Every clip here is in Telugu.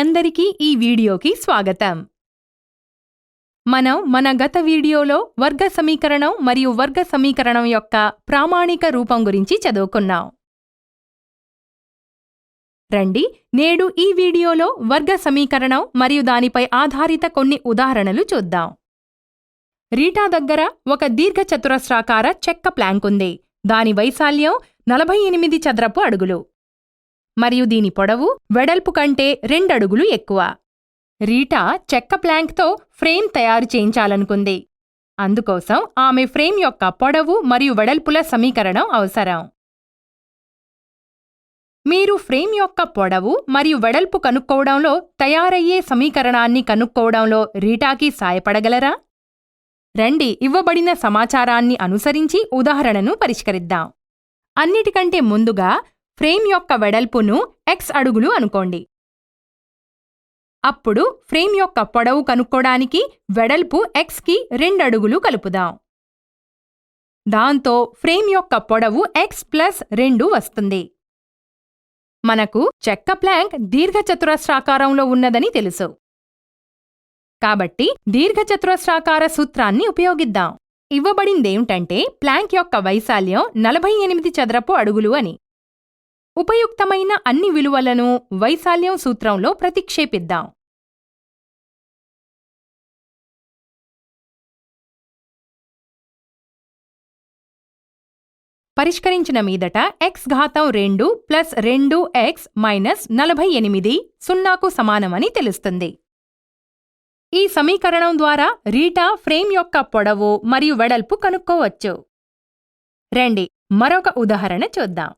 అందరికీ ఈ వీడియోకి స్వాగతం. మనం మన గత వీడియోలో వర్గ సమీకరణం మరియు వర్గ సమీకరణం యొక్క ప్రామాణిక రూపం గురించి చదువుకున్నాం. రండి నేడు ఈ వీడియోలో వర్గ సమీకరణం మరియు దానిపై ఆధారిత కొన్ని ఉదాహరణలు చూద్దాం. రీటా దగ్గర ఒక దీర్ఘచతురస్రాకార చెక్క ప్లాంక్ ఉంది. దాని వైశాల్యం 48 చదరపు అడుగులు మరియు దీని పొడవు వెడల్పు కంటే 2 అడుగులు ఎక్కువ. రీటా చెక్క ప్లాంక్తో ఫ్రేమ్ తయారు చేయించాలనుకుంది. అందుకోసం ఆమె ఫ్రేమ్ యొక్క పొడవు మరియు వెడల్పుల సమీకరణం అవసరం. మీరు ఫ్రేమ్ యొక్క పొడవు మరియు వెడల్పు కనుక్కోవడంలో తయారయ్యే సమీకరణాన్ని కనుక్కోవడంలో రీటాకి సాయపడగలరా? రండి ఇవ్వబడిన సమాచారాన్ని అనుసరించి ఉదాహరణను పరిష్కరిద్దాం. అన్నిటికంటే ముందుగా ఫ్రేమ్ యొక్క వెడల్పును x అడుగులు అనుకోండి. అప్పుడు ఫ్రేమ్ యొక్క పొడవు కనుక్కోడానికి వెడల్పు xకి 2 అడుగులు కలుపుదాం. దాంతో ఫ్రేమ్ యొక్క పొడవు x+2 వస్తుంది. మనకు చెక్క ప్లాంక్ దీర్ఘచతురస్రాకారంలో ఉన్నదని తెలుసు. కాబట్టి దీర్ఘచతురస్రాకార సూత్రాన్ని ఉపయోగిద్దాం. ఇవ్వబడిందేమిటంటే ప్లాంక్ యొక్క వైశాల్యం 48 చదరపు అడుగులు అని. ఉపయుక్తమైన అన్ని విలువలను వైశాల్యం సూత్రంలో ప్రతిక్షేపిద్దాం. పరిష్కరించిన మీదట x ఘాతం 2 ప్లస్ 2x మైనస్ 48 0కు సమానమని తెలుస్తుంది. ఈ సమీకరణం ద్వారా రీటా ఫ్రేమ్ యొక్క పొడవు మరియు వెడల్పు కనుక్కోవచ్చు. రండి మరొక ఉదాహరణ చూద్దాం.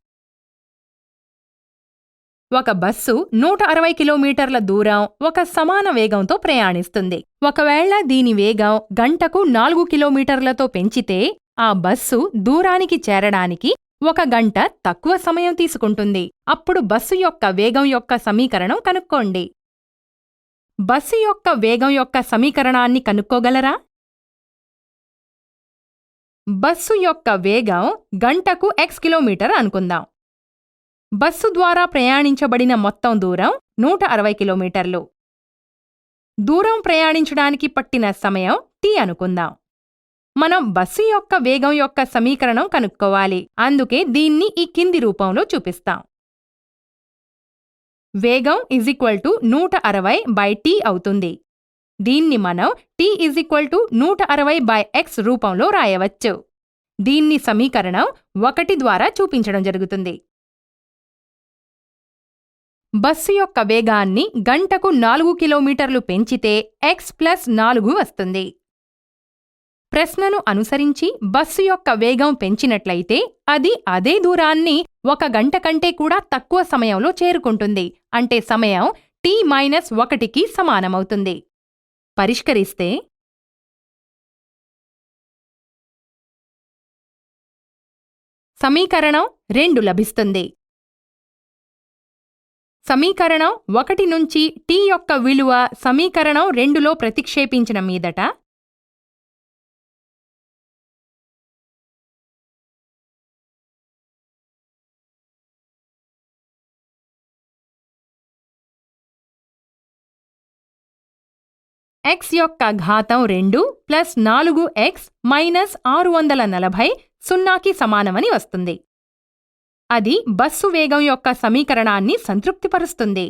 ఒక బస్సు 160 కిలోమీటర్ల దూరం ఒక సమాన వేగంతో ప్రయాణిస్తుంది. ఒకవేళ దీని వేగం గంటకు 4 కిలోమీటర్లతో పెంచితే ఆ బస్సు దూరానికి చేరడానికి 1 గంట తక్కువ సమయం తీసుకుంటుంది. అప్పుడు బస్సు యొక్క వేగం యొక్క సమీకరణం కనుక్కోండి. బస్సు యొక్క వేగం యొక్క సమీకరణాన్ని కనుక్కోగలరా? బస్సు యొక్క వేగం గంటకు x కిలోమీటర్ అనుకుందాం. బస్సు ద్వారా ప్రయాణించబడిన మొత్తం దూరం 160 కిలోమీటర్లు. దూరం ప్రయాణించడానికి పట్టిన సమయం t అనుకుందాం. మనం బస్సు యొక్క వేగం యొక్క సమీకరణం కనుక్కోవాలి. అందుకే దీన్ని ఈ కింది రూపంలో చూపిస్తాం. వేగం =160/t అవుతుంది. దీన్ని మనం t =160/x రూపంలో రాయవచ్చు. దీన్ని సమీకరణం 1 ద్వారా చూపించడం జరుగుతుంది. బస్సు యొక్క వేగాన్ని గంటకు 4 కిలోమీటర్లు పెంచితే x+4 వస్తుంది. ప్రశ్నను అనుసరించి బస్సు యొక్క వేగం పెంచినట్లయితే అది అదే దూరాన్ని 1 గంట కంటే కూడా తక్కువ సమయంలో చేరుకుంటుంది. అంటే సమయం t-1కి సమానమవుతుంది. పరిష్కరిస్తే సమీకరణం 2 లభిస్తుంది. సమీకరణం 1 నుంచి t యొక్క విలువ సమీకరణం 2లో ప్రతిక్షేపించిన మీదట x యొక్క ఘాతం 2 ప్లస్ 4x మైనస్ 640 0కి సమానమని వస్తుంది. అది బస్సు వేగం యొక్క సమీకరణాన్ని సంతృప్తిపరుస్తుంది.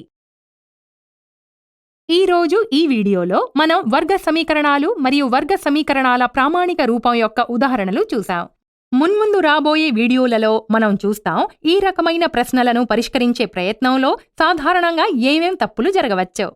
ఈరోజు ఈ వీడియోలో మనం వర్గ సమీకరణాలు మరియు వర్గ సమీకరణాల ప్రామాణిక రూపం యొక్క ఉదాహరణలు చూశాం. మున్ముందు రాబోయే వీడియోలలో మనం చూస్తాం ఈ రకమైన ప్రశ్నలను పరిష్కరించే ప్రయత్నంలో సాధారణంగా ఏమేం తప్పులు జరగవచ్చో.